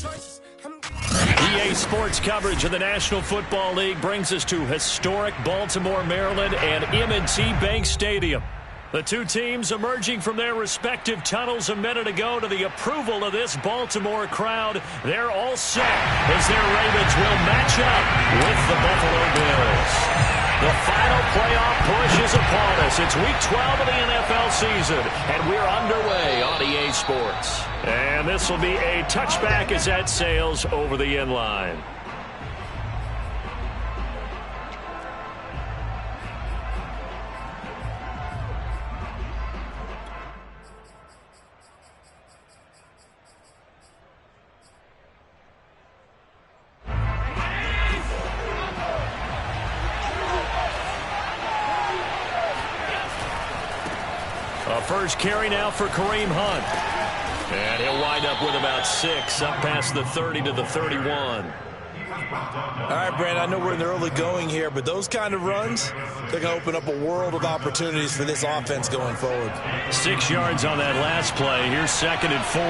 EA Sports coverage of the National Football League brings us to historic Baltimore, Maryland, and M&T Bank Stadium. The two teams emerging from their respective tunnels a minute ago to the approval of this Baltimore crowd. They're all set as their Ravens will match up with the Buffalo Bills. The final playoff push is upon us. It's Week 12 of the NFL season, and we're underway on EA Sports. And this will be a touchback as that sails over the end line. First carry now for Kareem Hunt. And he'll wind up with about 6, up past the 30 to the 31. All right, Brandon, I know we're in the early going here, but those kind of runs, they're going to open up a world of opportunities for this offense going forward. 6 yards on that last play. Here's 2nd and 4.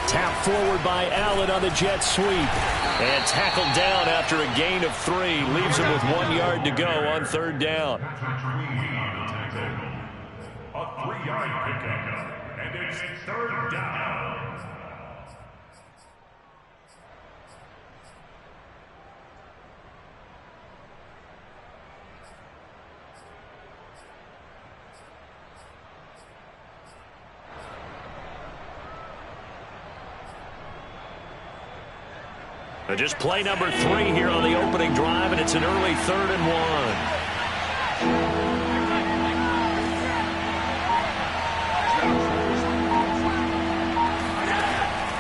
Tap forward by Allen on the jet sweep. And tackled down after a gain of 3. Leaves him with 1 yard to go on 3rd down. A 3-yard pickup, and it's 3rd down. Just play number 3 here on the opening drive, and it's an early 3rd and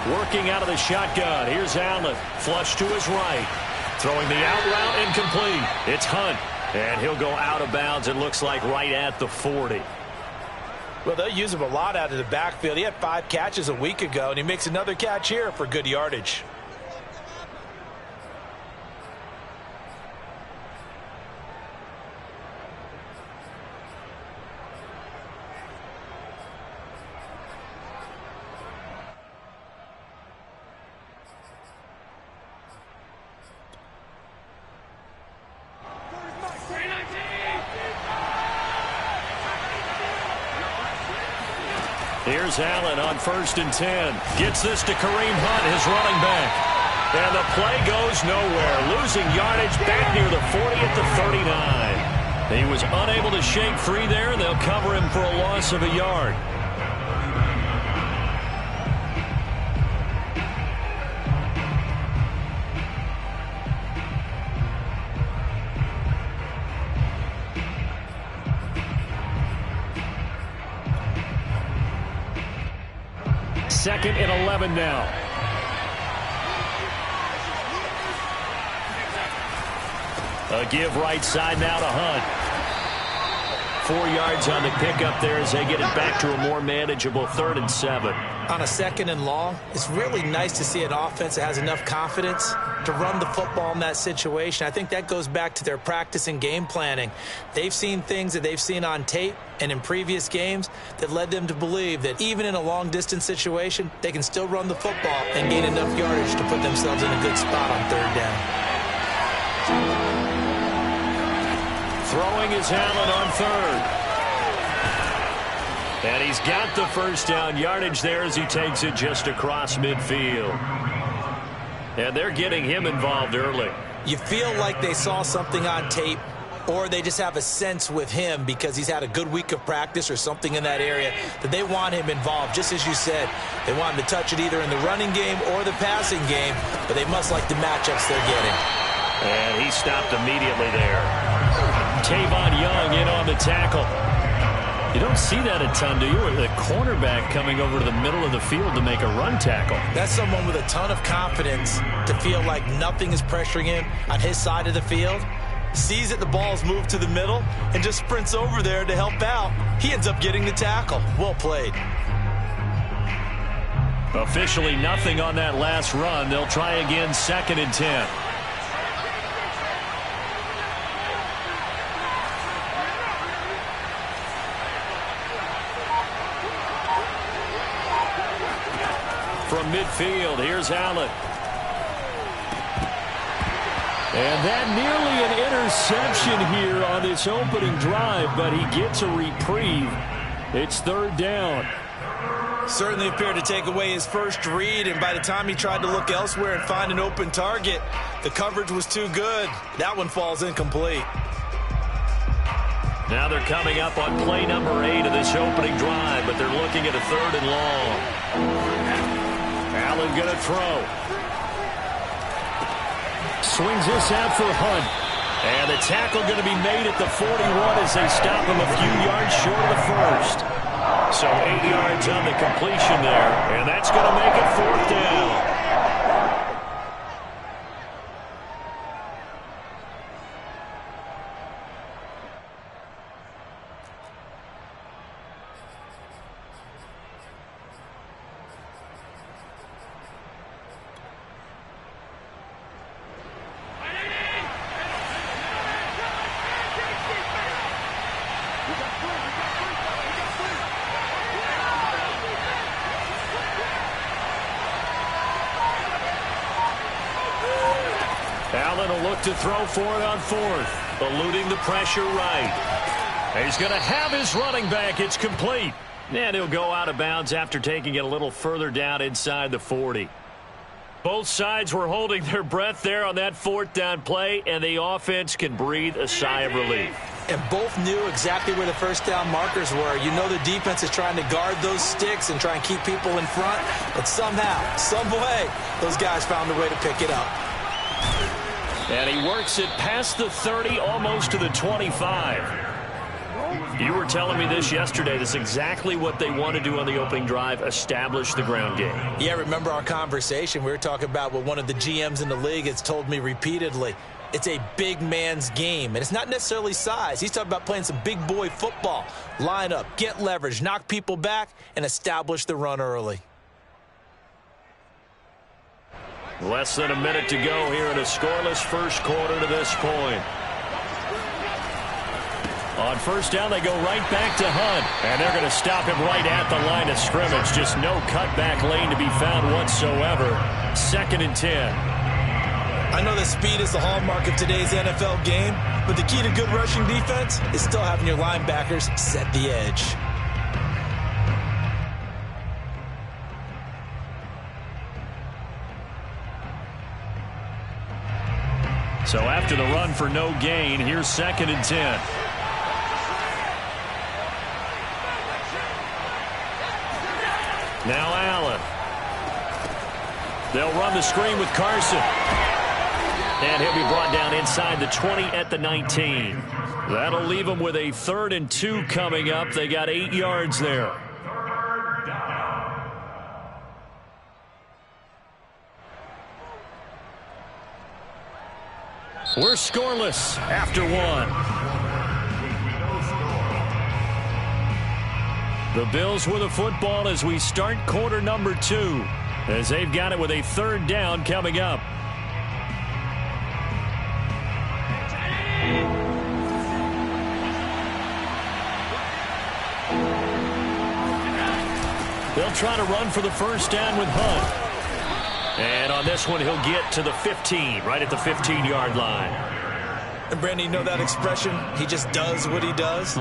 1. Working out of the shotgun. Here's Allen. Flush to his right. Throwing the out route incomplete. It's Hunt. And he'll go out of bounds, it looks like, right at the 40. Well, they'll use him a lot out of the backfield. He had 5 catches a week ago, and he makes another catch here for good yardage. Here's Allen on 1st and 10. Gets this to Kareem Hunt, his running back. And the play goes nowhere. Losing yardage back near the 40 at the 39. He was unable to shake free there, and they'll cover him for a loss of a yard. Second and 11 now. A give right side now to Hunt. 4 yards on the pickup there as they get it back to a more manageable 3rd and 7. On a 2nd and long, it's really nice to see an offense that has enough confidence to run the football in that situation. I think that goes back to their practice and game planning. They've seen things that they've seen on tape and in previous games that led them to believe that even in a long-distance situation, they can still run the football and gain enough yardage to put themselves in a good spot on 3rd down. Throwing is Allen on 3rd. And he's got the 1st down yardage there as he takes it just across midfield. And they're getting him involved early. You feel like they saw something on tape, or they just have a sense with him because he's had a good week of practice or something in that area that they want him involved. Just as you said, they want him to touch it either in the running game or the passing game, but they must like the matchups they're getting. And he stopped immediately there. Tavon Young in on the tackle. You don't see that a ton, do you? The cornerback coming over to the middle of the field to make a run tackle. That's someone with a ton of confidence to feel like nothing is pressuring him on his side of the field. Sees that the ball's moved to the middle and just sprints over there to help out. He ends up getting the tackle. Well played. Officially nothing on that last run. They'll try again 2nd and 10. from midfield. Here's Allen. And that nearly an interception here on this opening drive, but he gets a reprieve. It's third down. Certainly appeared to take away his first read, and by the time he tried to look elsewhere and find an open target, the coverage was too good. That one falls incomplete. Now they're coming up on play number 8 of this opening drive, but they're looking at a 3rd and long. Allen going to throw. Swings this out for Hunt. And the tackle going to be made at the 41 as they stop him a few yards short of the first. So 8 yards on the completion there, and that's going to make it 4th down. Allen will look to throw for it on 4th, eluding the pressure right. He's going to have his running back. It's complete. And he'll go out of bounds after taking it a little further down inside the 40. Both sides were holding their breath there on that 4th down play, and the offense can breathe a sigh of relief. And both knew exactly where the first down markers were. You know the defense is trying to guard those sticks and try and keep people in front, but somehow, some way, those guys found a way to pick it up. And he works it past the 30, almost to the 25. You were telling me this yesterday. This is exactly what they want to do on the opening drive, establish the ground game. Yeah, remember our conversation? We were talking about what one of the GMs in the league has told me repeatedly. It's a big man's game, and it's not necessarily size. He's talking about playing some big boy football. Line up, get leverage, knock people back, and establish the run early. Less than a minute to go here in a scoreless first quarter to this point. On first down, they go right back to Hunt. And they're going to stop him right at the line of scrimmage. Just no cutback lane to be found whatsoever. 2nd and 10. I know that speed is the hallmark of today's NFL game, but the key to good rushing defense is still having your linebackers set the edge. So after the run for no gain, here's 2nd and 10. Now Allen. They'll run the screen with Carson. And he'll be brought down inside the 20 at the 19. That'll leave them with a 3rd and 2 coming up. They got 8 yards there. We're scoreless after 1. The Bills with a football as we start quarter number 2, as they've got it with a 3rd down coming up. They'll try to run for the first down with Hunt. And on this one, he'll get to the 15, right at the 15-yard line. And, Brandon, you know that expression? He just does what he does?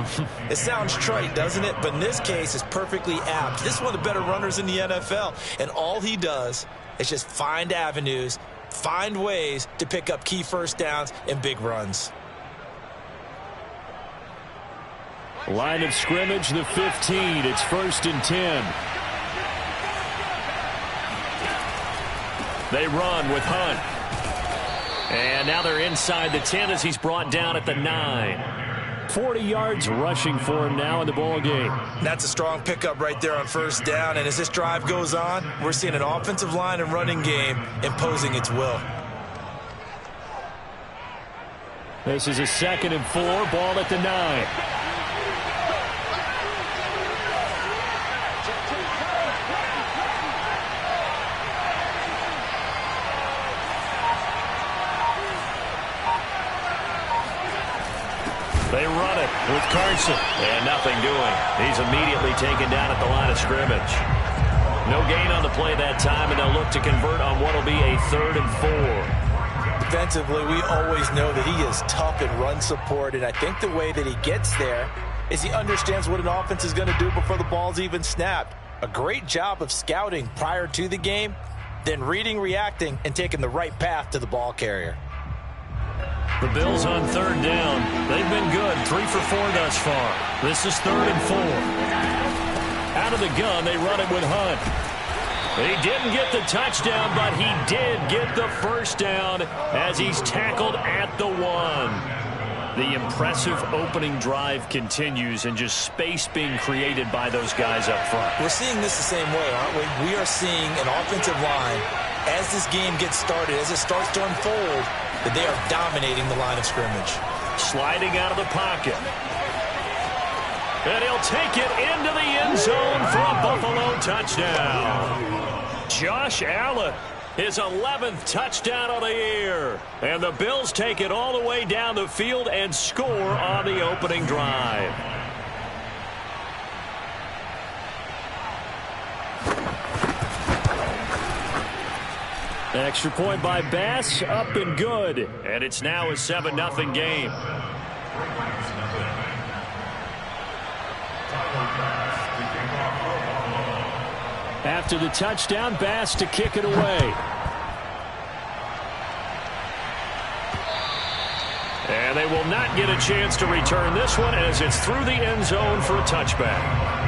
It sounds trite, doesn't it? But in this case, it's perfectly apt. This is one of the better runners in the NFL. And all he does is just find avenues, find ways to pick up key first downs and big runs. Line of scrimmage, the 15. It's 1st and 10. They run with Hunt. And now they're inside the 10 as he's brought down at the 9. 40 yards rushing for him now in the ball game. That's a strong pickup right there on first down. And as this drive goes on, we're seeing an offensive line and running game imposing its will. This is a 2nd and 4, ball at the 9. They run it with Carson. And nothing doing. He's immediately taken down at the line of scrimmage. No gain on the play that time, and they'll look to convert on what will be a 3rd and 4. Defensively, we always know that he is tough in run support, and I think the way that he gets there is he understands what an offense is going to do before the ball's even snapped. A great job of scouting prior to the game, then reading, reacting, and taking the right path to the ball carrier. The Bills on 3rd down. They've been good, 3 for 4 thus far. This is 3rd and 4. Out of the gun, they run it with Hunt. He didn't get the touchdown, but he did get the first down as he's tackled at the 1. The impressive opening drive continues, and just space being created by those guys up front. We're seeing this the same way, aren't we? We are seeing an offensive line, as this game gets started, as it starts to unfold, that they are dominating the line of scrimmage. Sliding out of the pocket. And he'll take it into the end zone for a Buffalo touchdown. Josh Allen, his 11th touchdown of the year. And the Bills take it all the way down the field and score on the opening drive. Extra point by Bass, up and good. And it's now a 7-0 game. After the touchdown, Bass to kick it away. And they will not get a chance to return this one as it's through the end zone for a touchback.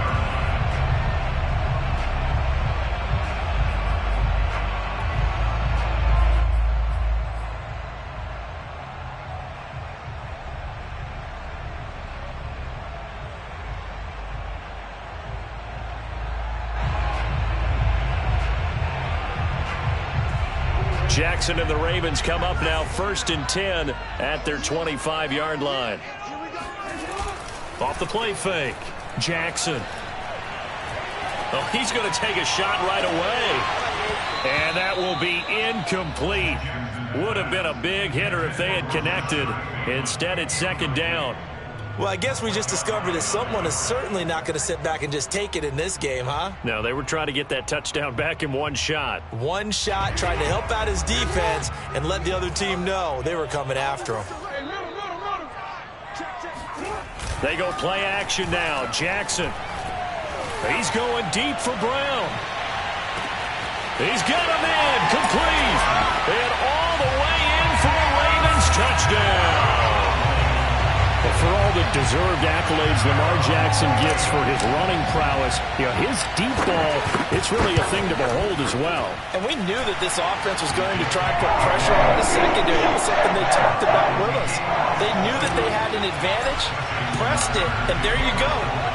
Jackson and the Ravens come up now 1st and 10 at their 25-yard line. Off the play fake. Jackson. Oh, he's going to take a shot right away. And that will be incomplete. Would have been a big hitter if they had connected. Instead, it's 2nd down. Well, I guess we just discovered that someone is certainly not going to sit back and just take it in this game, huh? No, they were trying to get that touchdown back in one shot. One shot, trying to help out his defense and let the other team know they were coming after him. They go play action now. Jackson. He's going deep for Brown. He's got him in. Complete. And all the way in for a Ravens touchdown. For all the deserved accolades Lamar Jackson gets for his running prowess, his deep ball, it's really a thing to behold as well. And we knew that this offense was going to try and put pressure on the secondary. That was something they talked about with us. They knew that they had an advantage, pressed it, and there you go.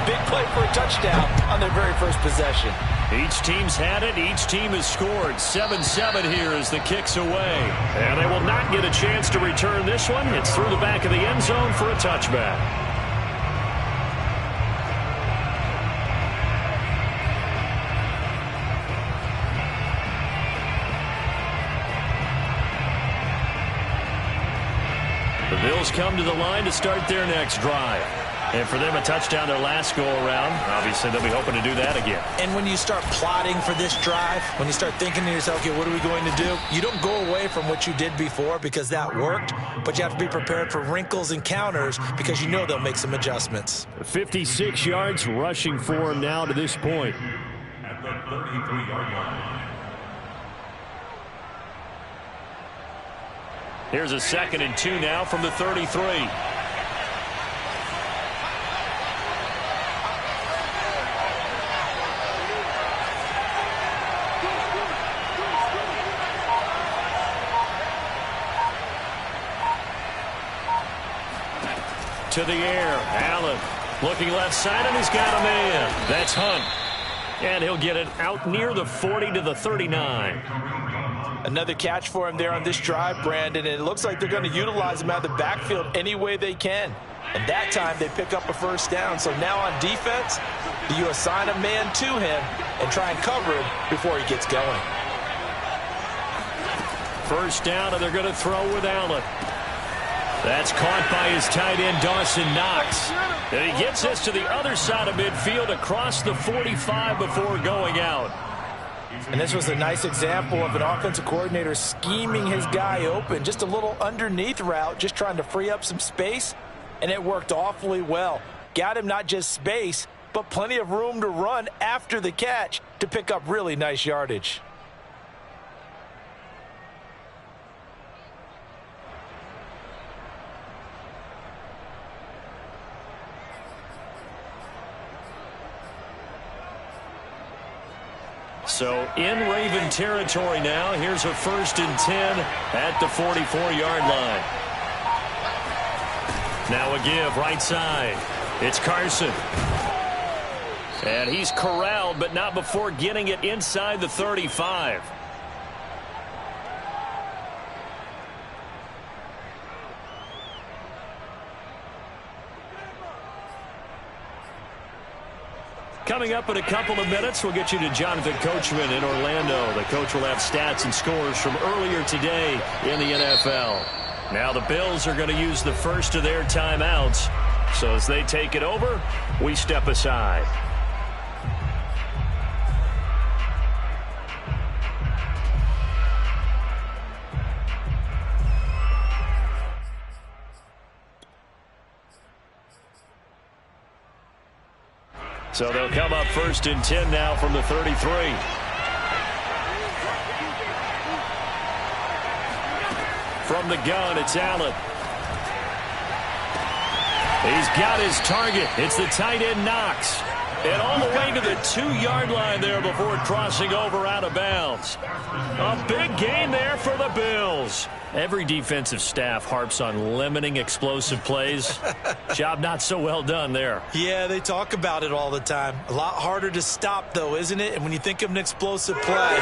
Big play for a touchdown on their very first possession. Each team's had it. Each team has scored. 7-7 here as the kick's away. And they will not get a chance to return this one. It's through the back of the end zone for a touchback. The Bills come to the line to start their next drive. And for them, a touchdown their last go-around. Obviously, they'll be hoping to do that again. And when you start plotting for this drive, when you start thinking to yourself, okay, what are we going to do? You don't go away from what you did before because that worked, but you have to be prepared for wrinkles and counters because you know they'll make some adjustments. 56 yards rushing for him now to this point. At the 33-yard line. Here's a 2nd and 2 now from the 33. To the air, Allen looking left side, and he's got a man. That's Hunt. And he'll get it out near the 40 to the 39. Another catch for him there on this drive, Brandon, and it looks like they're going to utilize him out of the backfield any way they can. And that time they pick up a first down. So now on defense, you assign a man to him and try and cover him before he gets going. First down, and they're going to throw with Allen. That's caught by his tight end, Dawson Knox. And he gets this to the other side of midfield across the 45 before going out. And this was a nice example of an offensive coordinator scheming his guy open. Just a little underneath route, just trying to free up some space, and it worked awfully well. Got him not just space, but plenty of room to run after the catch to pick up really nice yardage. So in Raven territory now. Here's a 1st and 10 at the 44-yard line. Now a give right side. It's Carson. And he's corralled, but not before getting it inside the 35. Coming up in a couple of minutes, we'll get you to Jonathan Coachman in Orlando. The coach will have stats and scores from earlier today in the NFL. Now the Bills are going to use the first of their timeouts. So as they take it over, we step aside. So they'll come up 1st and 10 now from the 33. From the gun, it's Allen. He's got his target. It's the tight end Knox. And all the way to the 2-yard line there before crossing over out of bounds. A big gain there for the Bills. Every defensive staff harps on limiting explosive plays. Job not so well done there. Yeah, they talk about it all the time. A lot harder to stop, though, isn't it? And when you think of an explosive play,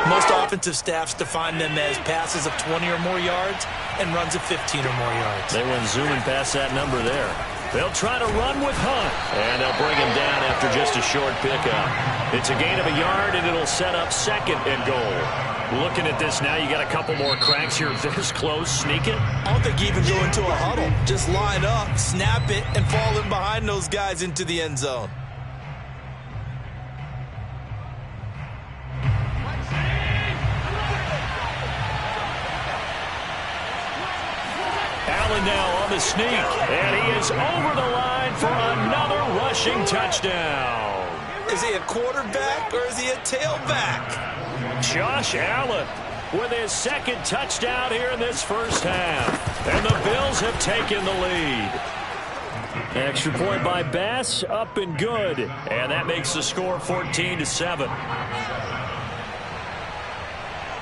most offensive staffs define them as passes of 20 or more yards and runs of 15 or more yards. They went zooming past that number there. They'll try to run with Hunt, and they'll bring him down after just a short pickup. It's a gain of a yard, and it'll set up 2nd and goal. Looking at this now, you got a couple more cracks here. This close, sneak it. I don't think you even go into a huddle. Just line up, snap it, and fall in behind those guys into the end zone. Allen now on the sneak, and he is over the line for another rushing touchdown. Is he a quarterback or is he a tailback? Josh Allen with his 2nd touchdown here in this first half. And the Bills have taken the lead. Extra point by Bass, up and good. And that makes the score 14-7.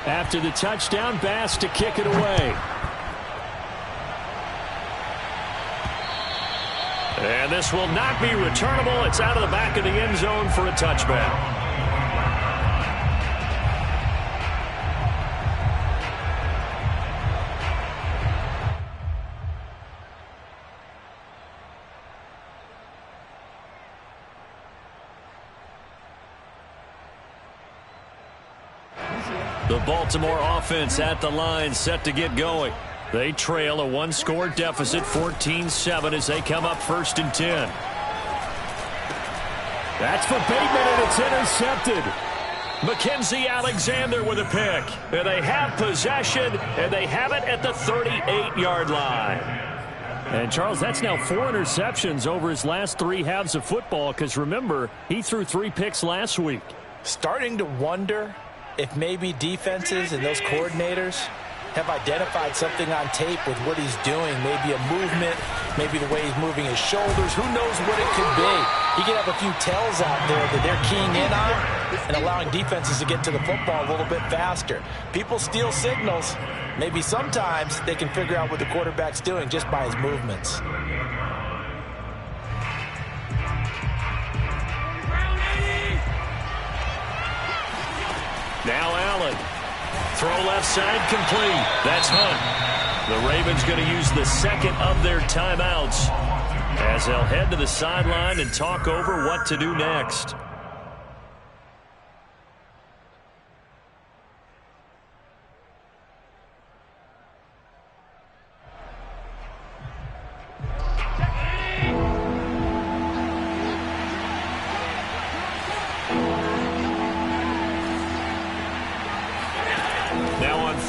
After the touchdown, Bass to kick it away. And this will not be returnable. It's out of the back of the end zone for a touchback. The Baltimore offense at the line, set to get going. They trail a 1-score deficit, 14-7, as they come up 1st and 10. That's for Bateman, and it's intercepted. Mackenzie Alexander with a pick. And they have possession, and they have it at the 38-yard line. And, Charles, that's now 4 interceptions over his last 3 halves of football, because, remember, he threw 3 picks last week. Starting to wonder if maybe defenses and those coordinators have identified something on tape with what he's doing. Maybe a movement, maybe the way he's moving his shoulders. Who knows what it could be? He could have a few tells out there that they're keying in on and allowing defenses to get to the football a little bit faster. People steal signals. Maybe sometimes they can figure out what the quarterback's doing just by his movements. Now Allen. Throw left side complete. That's Hunt. The Ravens going to use the 2nd of their timeouts as they'll head to the sideline and talk over what to do next.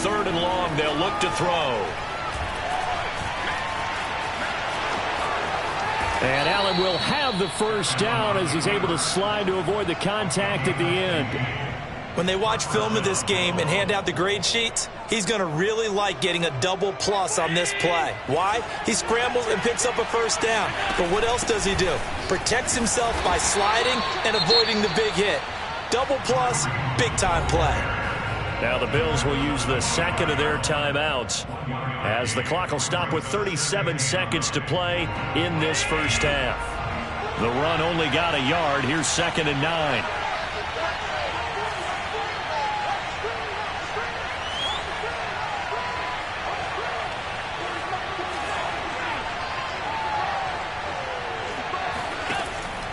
3rd and long. They'll look to throw. And Allen will have the first down as he's able to slide to avoid the contact at the end. When they watch film of this game and hand out the grade sheets, he's going to really like getting a double plus on this play. Why? He scrambles and picks up a first down. But what else does he do? Protects himself by sliding and avoiding the big hit. Double plus, big-time play. Now the Bills will use the second of their timeouts as the clock will stop with 37 seconds to play in this first half. The run only got a yard. Here's 2nd and 9.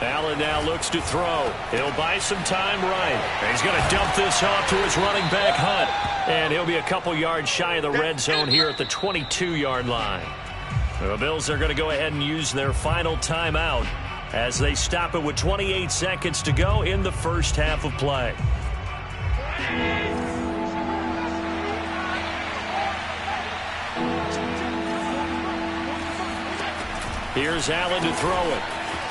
Allen now looks to throw. He'll buy some time right. He's going to dump this off to his running back, Hunt. And he'll be a couple yards shy of the red zone here at the 22-yard line. The Bills are going to go ahead and use their final timeout as they stop it with 28 seconds to go in the first half of play. Here's Allen to throw it.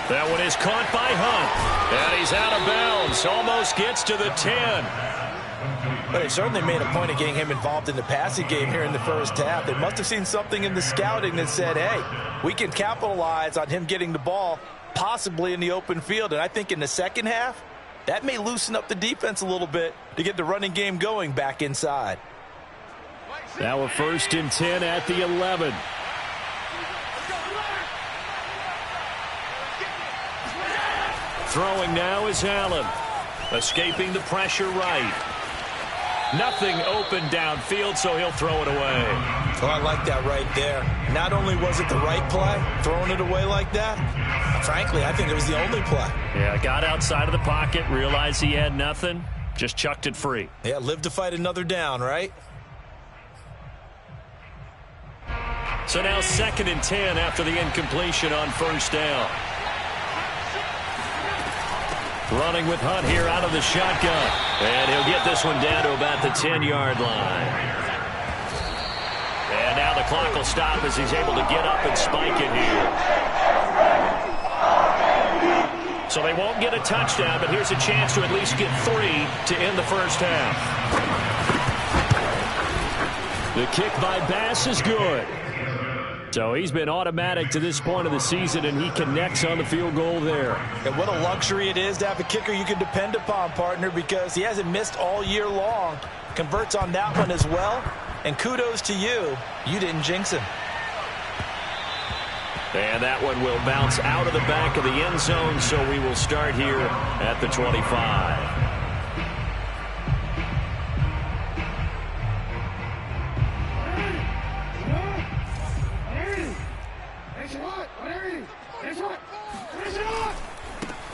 That one is caught by Hunt. And he's out of bounds. Almost gets to the 10. But they certainly made a point of getting him involved in the passing game here in the first half. They must have seen something in the scouting that said, hey, we can capitalize on him getting the ball possibly in the open field. And I think in the second half, that may loosen up the defense a little bit to get the running game going back inside. Now a 1st and 10 at the 11. Throwing now is Allen. Escaping the pressure right. Nothing open downfield, so he'll throw it away. Oh, I like that right there. Not only was it the right play, throwing it away like that, frankly, I think it was the only play. Yeah, got outside of the pocket, realized he had nothing, just chucked it free. Yeah, live to fight another down, right? So now 2nd and 10 after the incompletion on first down. Running with Hunt here out of the shotgun. And he'll get this one down to about the 10-yard line. And now the clock will stop as he's able to get up and spike it here. So they won't get a touchdown, but here's a chance to at least get 3 to end the first half. The kick by Bass is good. So he's been automatic to this point of the season, and he connects on the field goal there. And what a luxury it is to have a kicker you can depend upon, partner, because he hasn't missed all year long. Converts on that one as well. And kudos to you. You didn't jinx him. And that one will bounce out of the back of the end zone, so we will start here at the 25.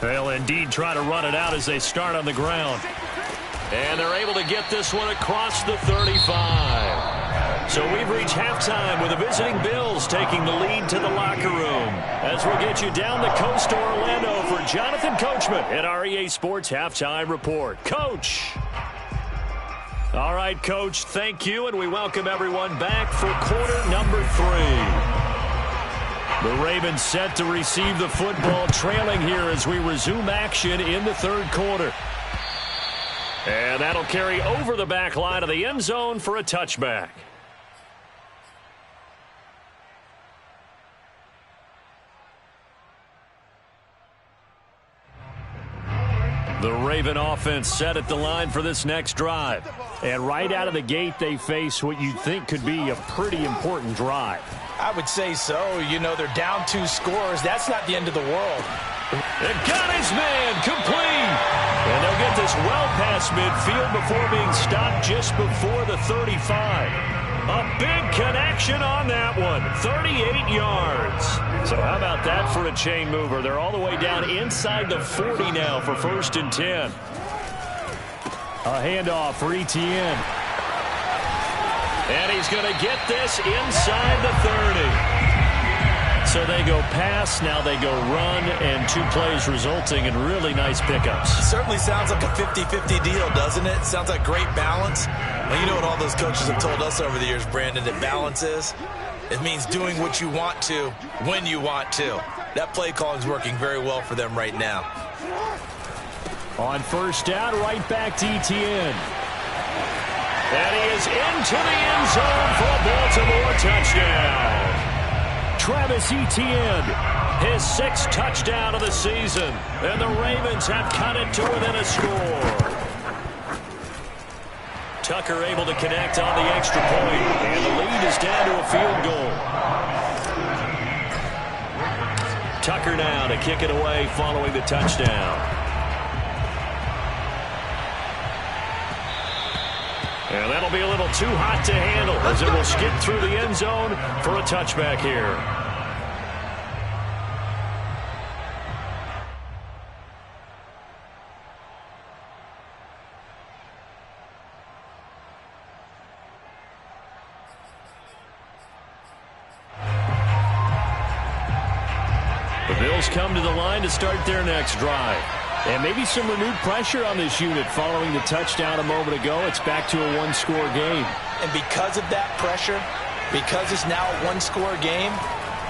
They'll indeed try to run it out as they start on the ground. And they're able to get this one across the 35. So we've reached halftime with the visiting Bills taking the lead to the locker room. As we'll get you down the coast to Orlando for Jonathan Coachman at our EA Sports Halftime Report. Coach. All right, Coach, thank you, and we welcome everyone back for quarter number 3. The Ravens set to receive the football, trailing here as we resume action in the third quarter. And that'll carry over the back line of the end zone for a touchback. The Raven offense set at the line for this next drive. And right out of the gate, they face what you'd think could be a pretty important drive. I would say so. You know, they're down 2 scores. That's not the end of the world. And got his man complete. And they'll get this well past midfield before being stopped just before the 35. A big connection on that one. 38 yards. So how about that for a chain mover? They're all the way down inside the 40 now for 1st and 10. A handoff for Etienne. And he's going to get this inside the 30. So they go pass, now they go run, and 2 plays resulting in really nice pickups. Certainly sounds like a 50-50 deal, doesn't it? Sounds like great balance. Well, you know what all those coaches have told us over the years, Brandon, that balance is? It means doing what you want to when you want to. That play calling is working very well for them right now. On first down, right back to Etienne. And he is into the end zone for a Baltimore touchdown. Travis Etienne, his 6th touchdown of the season. And the Ravens have cut it to within a score. Tucker able to connect on the extra point. And the lead is down to a field goal. Tucker now to kick it away following the touchdown. And that'll be a little too hot to handle as it will skip through the end zone for a touchback here. The Bills come to the line to start their next drive. And maybe some renewed pressure on this unit following the touchdown a moment ago. It's back to a 1-score game. And because of that pressure, because it's now a 1-score game,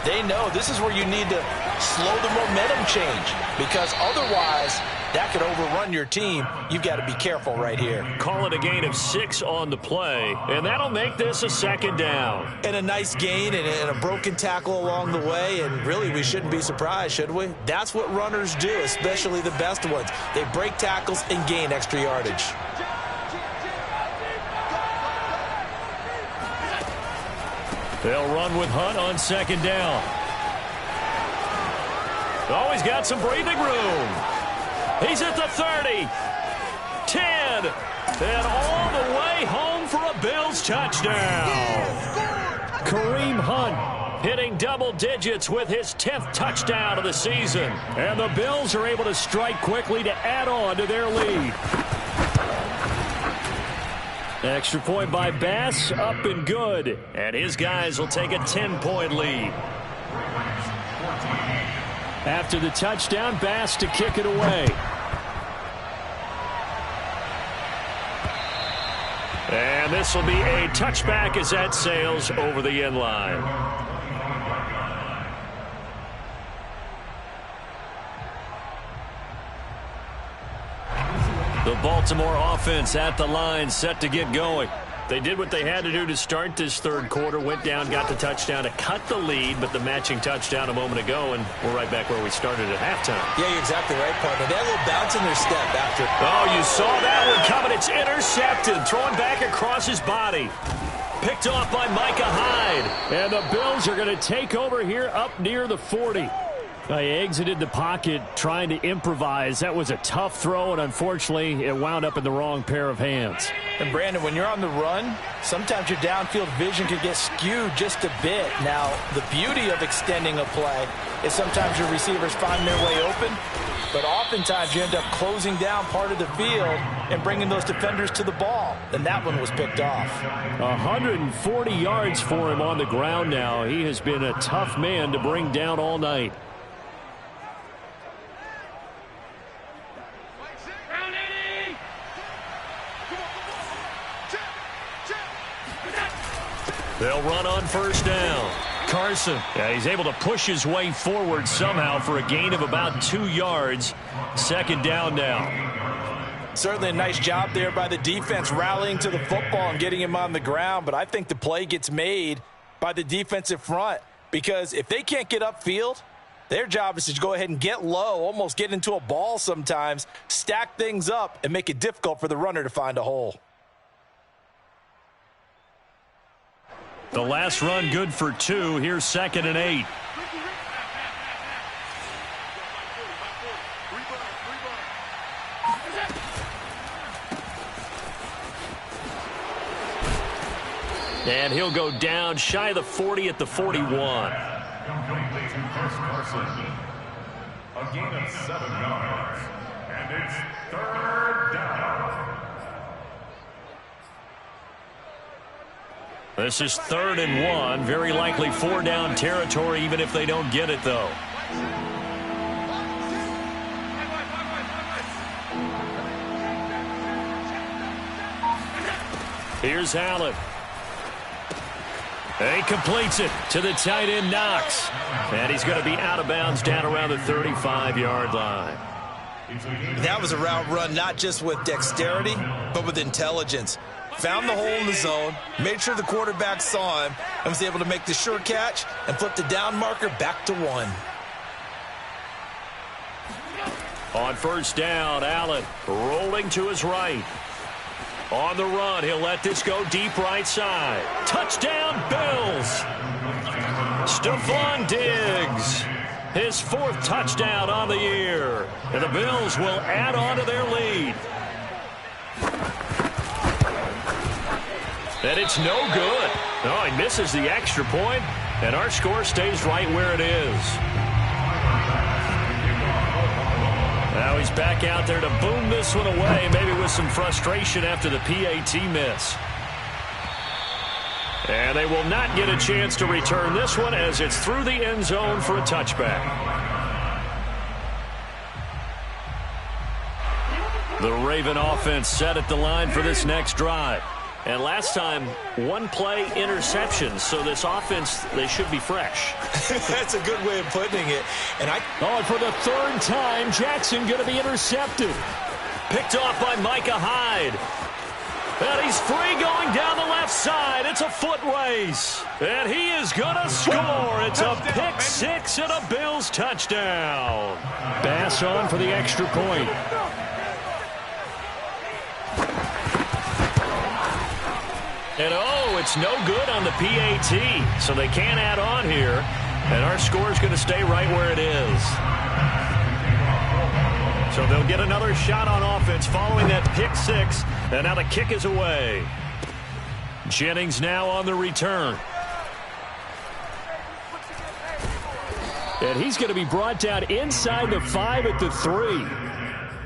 they know this is where you need to slow the momentum change. Because otherwise, that could overrun your team. You've got to be careful right here. Call it a gain of 6 on the play, and that'll make this a 2nd down. And a nice gain and a broken tackle along the way, and really we shouldn't be surprised, should we? That's what runners do, especially the best ones. They break tackles and gain extra yardage. They'll run with Hunt on 2nd down. Oh, he's got some breathing room. He's at the 30, 10, and all the way home for a Bills touchdown. Kareem Hunt hitting double digits with his 10th touchdown of the season. And the Bills are able to strike quickly to add on to their lead. Extra point by Bass, up and good. And his guys will take a 10-point lead. After the touchdown, Bass to kick it away. And this will be a touchback as that sails over the end line. The Baltimore offense at the line, set to get going. They did what they had to do to start this 3rd quarter, went down, got the touchdown to cut the lead, but the matching touchdown a moment ago, and we're right back where we started at halftime. Yeah, you're exactly right, partner. They had a little bounce in their step after. Oh, you saw that one coming. It's intercepted, thrown back across his body. Picked off by Micah Hyde. And the Bills are going to take over here up near the 40. He exited the pocket trying to improvise. That was a tough throw, and unfortunately, it wound up in the wrong pair of hands. And, Brandon, when you're on the run, sometimes your downfield vision can get skewed just a bit. Now, the beauty of extending a play is sometimes your receivers find their way open, but oftentimes you end up closing down part of the field and bringing those defenders to the ball. And that one was picked off. 140 yards for him on the ground now. He has been a tough man to bring down all night. They'll run on first down. Carson, he's able to push his way forward somehow for a gain of about 2 yards. 2nd down now. Certainly a nice job there by the defense rallying to the football and getting him on the ground, but I think the play gets made by the defensive front because if they can't get upfield, their job is to go ahead and get low, almost get into a ball sometimes, stack things up, and make it difficult for the runner to find a hole. The last run good for 2. Here's 2nd and 8. And he'll go down shy of the 40 at the 41. Complete to Chris Carson. A gain of 7 yards. And it's 3rd down. This is 3rd and 1. Very likely 4-down territory, even if they don't get it, though. Here's Allen. And he completes it to the tight end, Knox. And he's going to be out of bounds down around the 35-yard line. That was a route run not just with dexterity, but with intelligence. Found the hole in the zone, made sure the quarterback saw him, and was able to make the sure catch and flip the down marker back to 1. On 1st down, Allen rolling to his right. On the run, he'll let this go deep right side. Touchdown, Bills! Stephon Diggs, his 4th touchdown on the year. And the Bills will add on to their lead. And it's no good. Oh, he misses the extra point, and our score stays right where it is. Now he's back out there to boom this one away, maybe with some frustration after the PAT miss. And they will not get a chance to return this one as it's through the end zone for a touchback. The Raven offense set at the line for this next drive. And last time, 1-play interception. So this offense, they should be fresh. That's a good way of putting it. And for the 3rd time, Jackson going to be intercepted. Picked off by Micah Hyde. And he's free going down the left side. It's a foot race. And he is going to score. It's a pick 6 and a Bills touchdown. Bass on for the extra point. And it's no good on the PAT, so they can't add on here. And our score is going to stay right where it is. So they'll get another shot on offense following that pick 6, and now the kick is away. Jennings now on the return. And he's going to be brought down inside the 5 at the 3.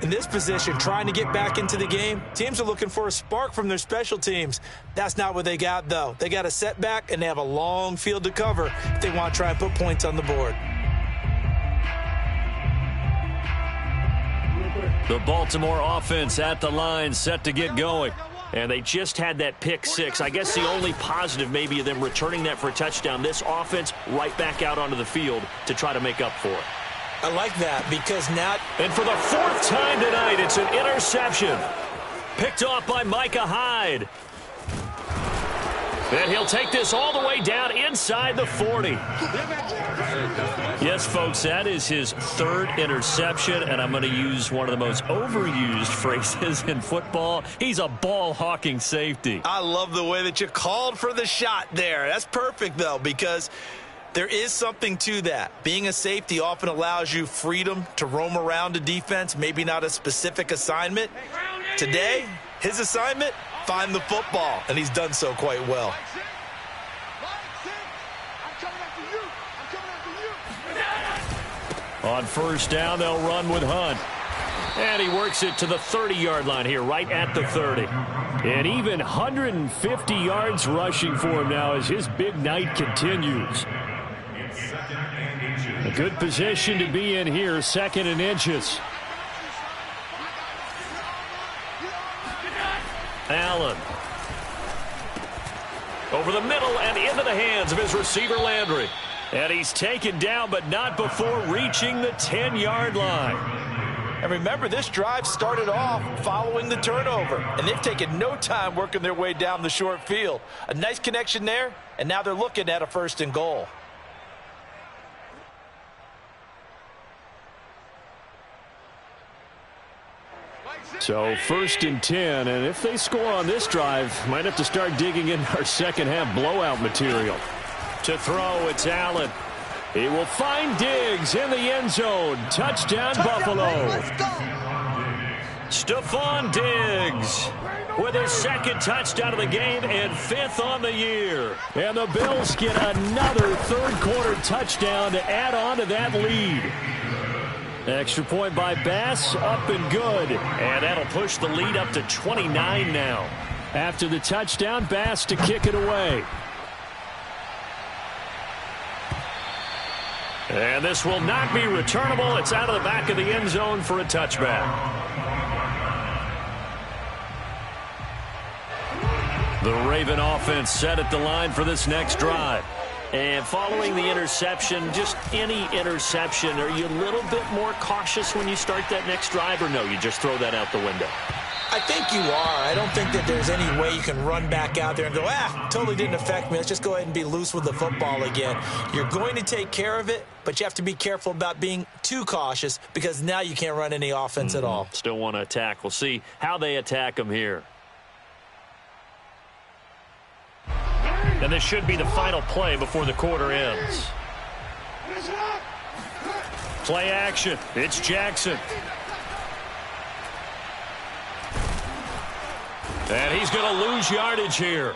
In this position, trying to get back into the game, teams are looking for a spark from their special teams. That's not what they got, though. They got a setback, and they have a long field to cover if they want to try and put points on the board. The Baltimore offense at the line, set to get going. And they just had that pick 6. I guess the only positive maybe of them returning that for a touchdown. This offense right back out onto the field to try to make up for it. I like that because now... And for the 4th time tonight, it's an interception. Picked off by Micah Hyde. And he'll take this all the way down inside the 40. Yes, folks, that is his 3rd interception, and I'm going to use one of the most overused phrases in football. He's a ball-hawking safety. I love the way that you called for the shot there. That's perfect, though, because... there is something to that. Being a safety often allows you freedom to roam around a defense, maybe not a specific assignment. Today, his assignment, find the football, and he's done so quite well. On 1st down, they'll run with Hunt. And he works it to the 30-yard line here, right at the 30. And even 150 yards rushing for him now as his big night continues. A good position to be in here, 2nd and inches. Allen. Over the middle and into the hands of his receiver, Landry. And he's taken down, but not before reaching the 10-yard line. And remember, this drive started off following the turnover, and they've taken no time working their way down the short field. A nice connection there, and now they're looking at a 1st and goal. So 1st and 10, and if they score on this drive, might have to start digging in our second-half blowout material. To throw, it's Allen. He will find Diggs in the end zone. Touchdown, Buffalo. Stephon Diggs with his 2nd touchdown of the game and 5th on the year. And the Bills get another 3rd-quarter touchdown to add on to that lead. Extra point by Bass, up and good. And that'll push the lead up to 29 now. After the touchdown, Bass to kick it away. And this will not be returnable. It's out of the back of the end zone for a touchback. The Raven offense set at the line for this next drive. And following the interception, just any interception, are you a little bit more cautious when you start that next drive, or no, you just throw that out the window? I think you are. I don't think that there's any way you can run back out there and go, totally didn't affect me. Let's just go ahead and be loose with the football again. You're going to take care of it, but you have to be careful about being too cautious because now you can't run any offense at all. Still want to attack. We'll see how they attack them here. And this should be the final play before the quarter ends. Play action. It's Jackson. And he's going to lose yardage here,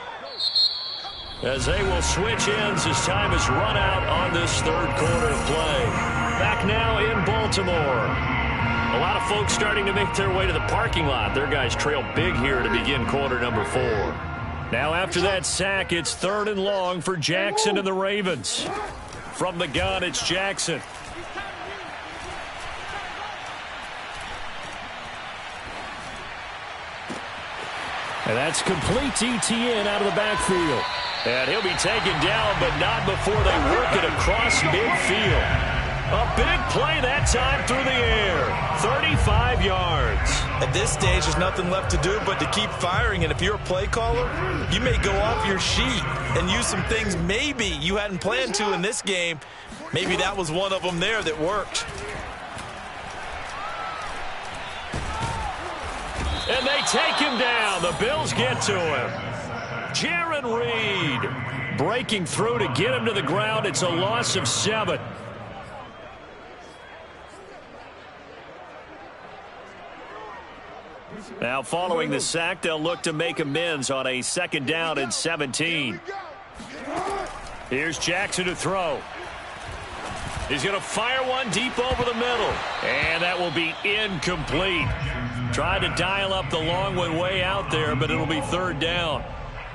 as they will switch ends as time has run out on this third quarter of play. Back now in Baltimore. A lot of folks starting to make their way to the parking lot. Their guys trail big here to begin quarter number 4. Now after that sack, it's 3rd and long for Jackson and the Ravens. From the gun, it's Jackson. And that's complete ETN out of the backfield. And he'll be taken down, but not before they work it across midfield. A big play that time through the air. 35 yards. At this stage, there's nothing left to do but to keep firing. And if you're a play caller, you may go off your sheet and use some things maybe you hadn't planned to in this game. Maybe that was one of them there that worked. And they take him down. The Bills get to him. Jarran Reed breaking through to get him to the ground. It's a loss of 7. Now following the sack, they'll look to make amends on a 2nd down and 17. Here's Jackson to throw. He's going to fire one deep over the middle. And that will be incomplete. Tried to dial up the long one way out there, but it'll be 3rd down.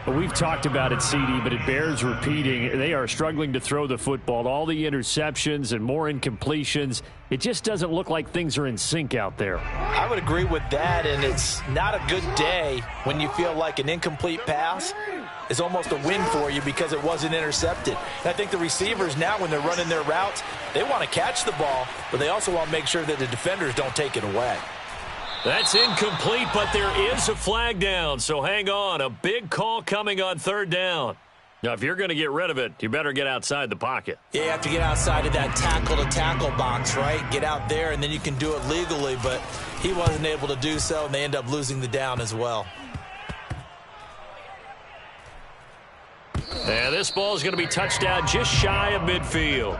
Well, we've talked about it, CD, but it bears repeating. They are struggling to throw the football. All the interceptions and more incompletions. It just doesn't look like things are in sync out there. I would agree with that, and it's not a good day when you feel like an incomplete pass is almost a win for you because it wasn't intercepted. And I think the receivers now, when they're running their routes, they want to catch the ball, but they also want to make sure that the defenders don't take it away. That's incomplete, but there is a flag down, so hang on. A big call coming on 3rd down. Now, if you're going to get rid of it, you better get outside the pocket. Yeah, you have to get outside of that tackle-to-tackle box, right? Get out there, and then you can do it legally, but he wasn't able to do so, and they end up losing the down as well. And this ball is going to be touched down just shy of midfield.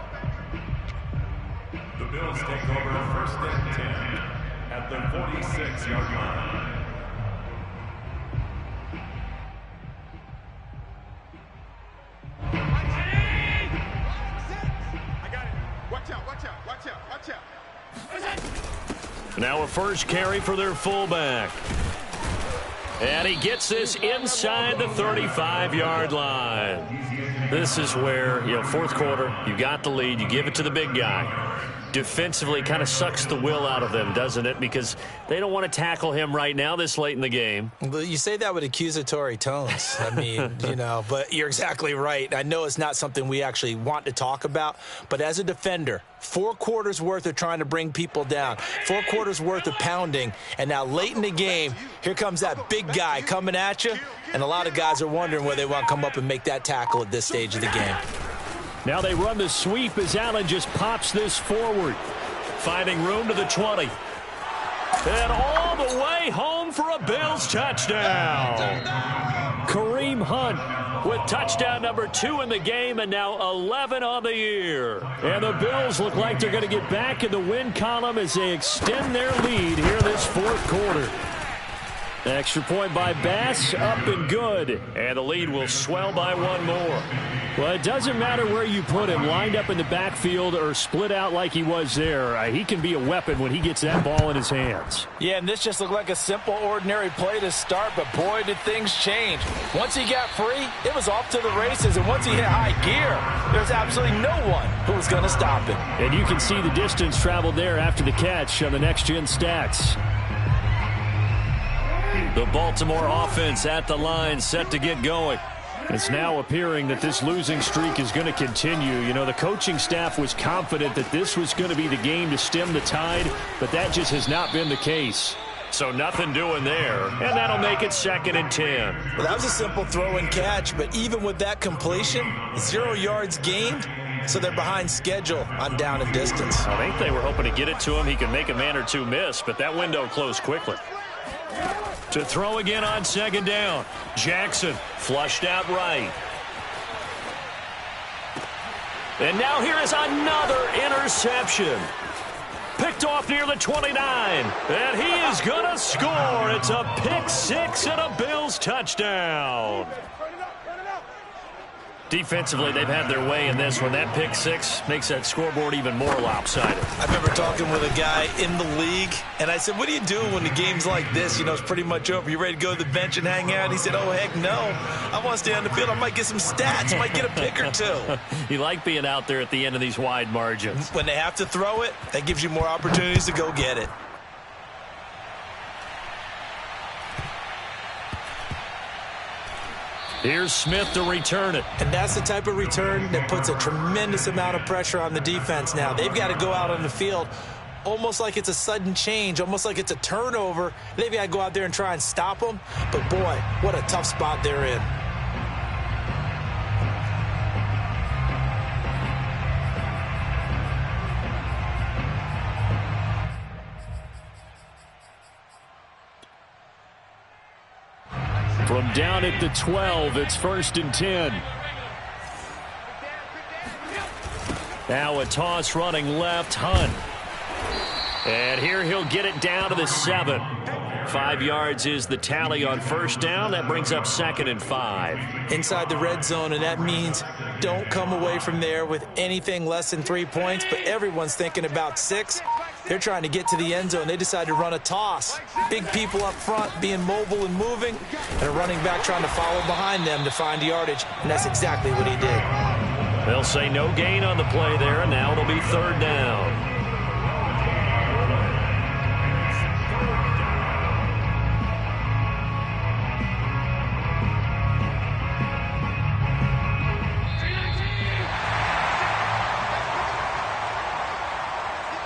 The Bills take over 1st and 10 at the 46-yard line. I got it. Watch out, watch out, watch out, watch out. Now a first carry for their fullback. And he gets this inside the 35-yard line. This is where, 4th quarter, you got the lead, you give it to the big guy. Defensively kind of sucks the will out of them, doesn't it? Because they don't want to tackle him right now this late in the game. Well, you say that with accusatory tones. I mean, but you're exactly right. I know it's not something we actually want to talk about, but as a defender, 4 quarters worth of trying to bring people down, 4 quarters worth of pounding, and now late in the game, here comes that big guy coming at you, and a lot of guys are wondering whether they want to come up and make that tackle at this stage of the game. Now they run the sweep as Allen just pops this forward. Finding room to the 20. And all the way home for a Bills touchdown. Kareem Hunt with touchdown number 2 in the game and now 11 on the year. And the Bills look like they're going to get back in the win column as they extend their lead here this 4th quarter. Extra point by Bass, up and good. And the lead will swell by one more. Well, it doesn't matter where you put him, lined up in the backfield or split out like he was there. He can be a weapon when he gets that ball in his hands. Yeah, and this just looked like a simple, ordinary play to start, but boy, did things change. Once he got free, it was off to the races, and once he hit high gear, there's absolutely no one who was going to stop him. And you can see the distance traveled there after the catch on the next-gen stats. The Baltimore offense at the line, set to get going. It's now appearing that this losing streak is going to continue. You know, the coaching staff was confident that this was going to be the game to stem the tide, but that just has not been the case. So nothing doing there, and that'll make it 2nd and 10. Well, that was a simple throw and catch, but even with that completion, 0 yards gained, so they're behind schedule on down and distance. I think they were hoping to get it to him. He could make a man or two miss, but that window closed quickly. To throw again on 2nd down. Jackson flushed out right. And now here is another interception. Picked off near the 29. And he is going to score. It's a pick 6 and a Bills touchdown. Defensively, they've had their way in this one. That pick 6 makes that scoreboard even more lopsided. I remember talking with a guy in the league, and I said, what do you do when the game's like this? You know, it's pretty much over. You ready to go to the bench and hang out? He said, oh, heck no. I want to stay on the field. I might get some stats. I might get a pick or two. You like being out there at the end of these wide margins. When they have to throw it, that gives you more opportunities to go get it. Here's Smith to return it. And that's the type of return that puts a tremendous amount of pressure on the defense now. They've got to go out on the field almost like it's a sudden change, almost like it's a turnover. They've got to go out there and try and stop them. But, boy, what a tough spot they're in. From down at the 12, it's 1st and 10. Now a toss running left, Hunt. And here he'll get it down to the 7. 5 yards is the tally on 1st down. That brings up 2nd and 5. Inside the red zone, and that means don't come away from there with anything less than 3 points, but everyone's thinking about 6. They're trying to get to the end zone. They decide to run a toss. Big people up front being mobile and moving, and a running back trying to follow behind them to find yardage, and that's exactly what he did. They'll say no gain on the play there, and now it'll be 3rd down.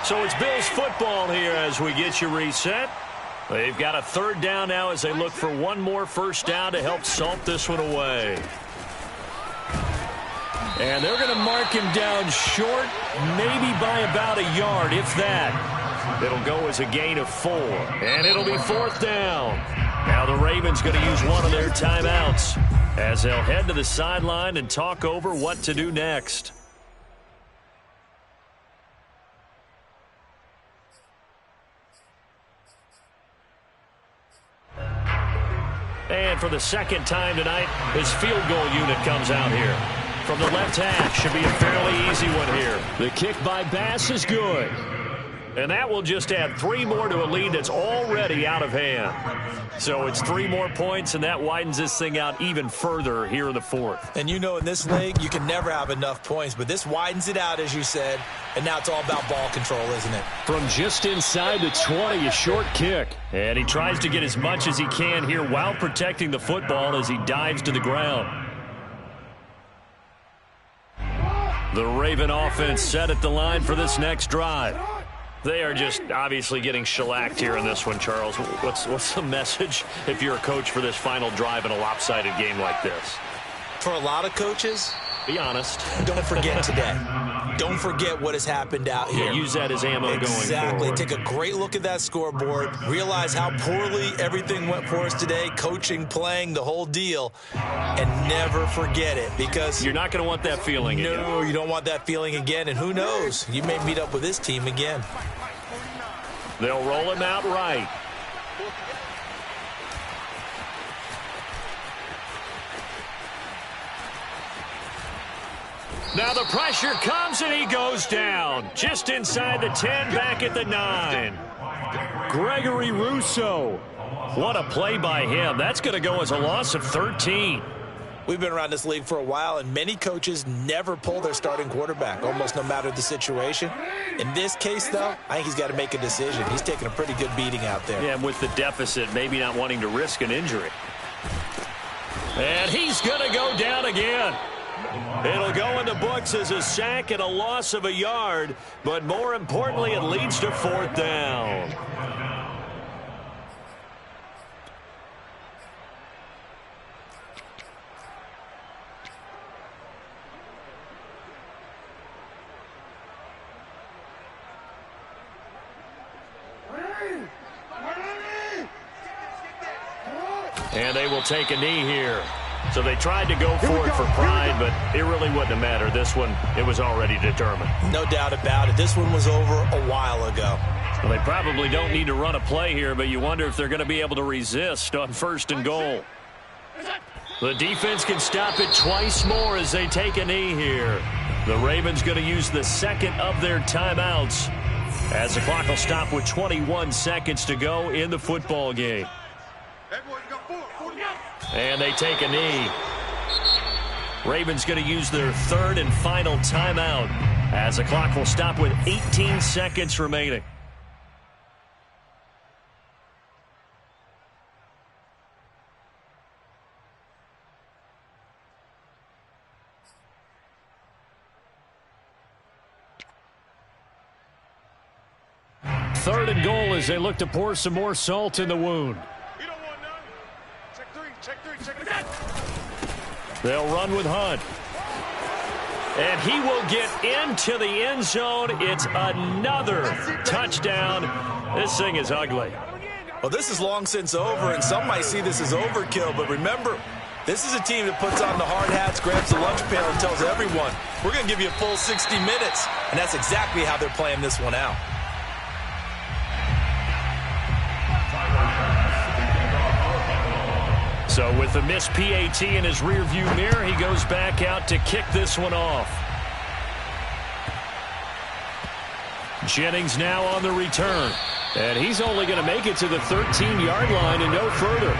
So it's Bills football here as we get you reset. They've got a 3rd down now as they look for one more 1st down to help salt this one away. And they're going to mark him down short, maybe by about a yard, if that. It'll go as a gain of 4, and it'll be 4th down. Now the Ravens going to use one of their timeouts as they'll head to the sideline and talk over what to do next. And for the 2nd time tonight, his field goal unit comes out here. From the left hash, should be a fairly easy one here. The kick by Bass is good. And that will just add 3 more to a lead that's already out of hand. So it's 3 more points, and that widens this thing out even further here in the 4th. And you know in this league, you can never have enough points, but this widens it out, as you said, and now it's all about ball control, isn't it? From just inside the 20, a short kick. And he tries to get as much as he can here while protecting the football as he dives to the ground. The Raven offense set at the line for this next drive. They are just obviously getting shellacked here in this one, Charles. What's the message if you're a coach for this final drive in a lopsided game like this? For a lot of coaches, be honest. Don't forget today. Don't forget what has happened out here. Yeah, use that as ammo going forward. Exactly. Take a great look at that scoreboard. Realize how poorly everything went for us today. Coaching, playing, the whole deal. And never forget it, because you're not going to want that feeling again. No, you don't want that feeling again. And who knows? You may meet up with this team again. They'll roll him out right. Now the pressure comes and he goes down. Just inside the 10, back at the 9. Gregory Rousseau. What a play by him. That's going to go as a loss of 13. We've been around this league for a while, and many coaches never pull their starting quarterback, almost no matter the situation. In this case, though, I think he's got to make a decision. He's taking a pretty good beating out there. Yeah, and with the deficit, maybe not wanting to risk an injury. And he's going to go down again. It'll go in the books as a sack and a loss of a yard, but more importantly, it leads to 4th down. And they will take a knee here. So they tried to go for it for pride, but it really wouldn't have mattered. This one, it was already determined. No doubt about it. This one was over a while ago. Well, they probably don't need to run a play here, but you wonder if they're going to be able to resist on 1st and goal. The defense can stop it twice more as they take a knee here. The Ravens going to use the 2nd of their timeouts as the clock will stop with 21 seconds to go in the football game. And they take a knee. Ravens going to use their 3rd and final timeout as the clock will stop with 18 seconds remaining. Third and goal as they look to pour some more salt in the wound. They'll run with Hunt. And he will get into the end zone. It's another touchdown. This thing is ugly. Well, this is long since over, and some might see this as overkill. But remember, this is a team that puts on the hard hats, grabs the lunch pail, and tells everyone, we're going to give you a full 60 minutes. And that's exactly how they're playing this one out. So with the missed PAT in his rearview mirror, he goes back out to kick this one off. Jennings now on the return. And he's only going to make it to the 13-yard line and no further.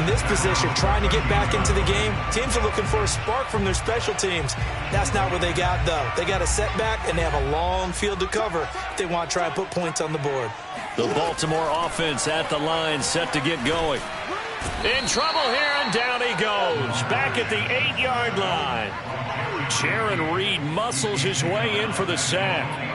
In this position, trying to get back into the game, teams are looking for a spark from their special teams. That's not what they got, though. They got a setback, and they have a long field to cover if they want to try and put points on the board. The Baltimore offense at the line, set to get going. In trouble here, and down he goes. Back at the 8-yard line. Jaron Reed muscles his way in for the sack.